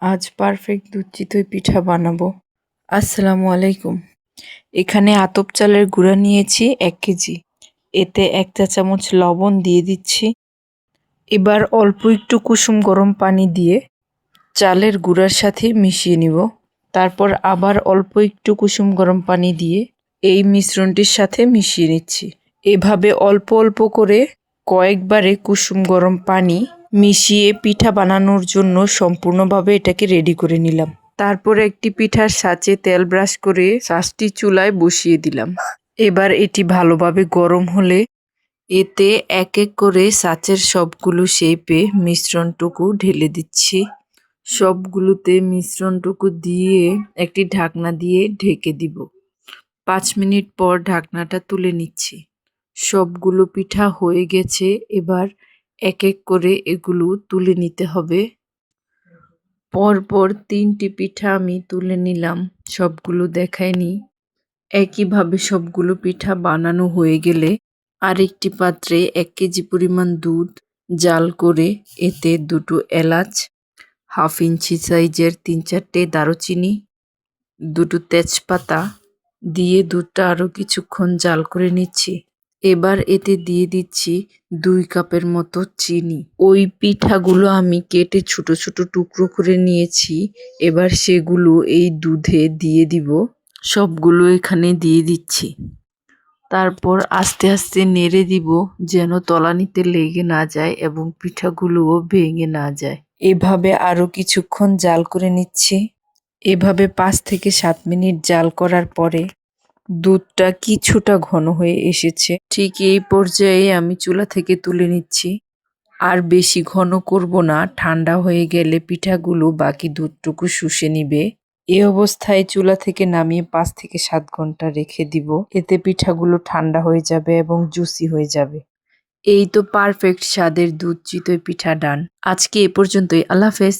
আজ পারফেক্ট দুধ চিতই পিঠা বানাবো। আসসালামু আলাইকুম। এখানে আতপ চালের গুঁড়া নিয়েছি 1 কেজি। এতে 1 চা চামচ লবণ দিয়ে দিচ্ছি। এবার অল্প একটু কুসুম গরম পানি দিয়ে চালের গুঁড়ার সাথে মিশিয়ে নিব। তারপর আবার অল্প একটু কুসুম গরম পানি দিয়ে এই মিশ্রণটির সাথে মিশিয়ে নিচ্ছি। এভাবে অল্প অল্প করে কয়েকবারে কুসুম গরম পানি মিশিয়ে পিঠা বানানোর জন্য সম্পূর্ণভাবে এটাকে রেডি করে নিলাম। তারপর একটি পিঠার ছাঁচে তেল ব্রাশ করে ছাঁচটি চুলায় বসিয়ে দিলাম। এবার এটি ভালোভাবে গরম হলে এতে এক এক করে ছাঁচের সবগুলো শেপে মিশ্রণটুকু ঢেলে দিচ্ছি। সবগুলোতে মিশ্রণটুকু দিয়ে একটি ঢাকনা দিয়ে ঢেকে দিব। 5 মিনিট পর ঢাকনাটা তুলে নিচ্ছি। সবগুলো পিঠা হয়ে গেছে। এবার এক এক করে এগুলো তুলে নিতে হবে। পরপর 3টি পিঠা আমি তুলে নিলাম, সবগুলো দেখাইনি। একইভাবে সবগুলো পিঠা বানানো হয়ে গেলে আরেকটি পাত্রে 1 কেজি পরিমাণ দুধ জাল করে এতে 2টো এলাচ, 1/2 ইঞ্চি সাইজের 3-4টে দারুচিনি, 2টো তেজপাতা দিয়ে দুধটা আরও কিছুক্ষণ জাল করে নিচ্ছি। এবার এতে দিয়ে দিচ্ছি 2 কাপের মতো চিনি। ওই পিঠাগুলো আমি কেটে ছোট ছোট টুকরো করে নিয়েছি। এবার সেগুলো এই দুধে দিয়ে দিব। সবগুলো এখানে দিয়ে দিচ্ছি। তারপর আস্তে আস্তে নেড়ে দিব যেন তলানিতে লেগে না যায় এবং পিঠাগুলোও ভেঙে না যায়। এভাবে আরও কিছুক্ষণ জাল করে নিচ্ছি। এভাবে 5 থেকে 7 মিনিট জাল করার পরে দুধটা কিছুটা ঘন হয়ে এসেছে। ঠিক এই পর্যায়ে আমি চুলা থেকে তুলে নিচ্ছি। আর বেশি ঘন করব না, ঠান্ডা হয়ে গেলে পিঠাগুলো বাকি দুধটুকু শুষে নিবে। এ অবস্থায় চুলা থেকে নামিয়ে 5 থেকে 7 ঘন্টা রেখে দিব। এতে পিঠাগুলো ঠান্ডা হয়ে যাবে এবং জুসি হয়ে যাবে। এই তো পারফেক্ট স্বাদের দুধ চিতই পিঠা ডান। আজকে এ পর্যন্তই। আল্লাহ হাফেজ।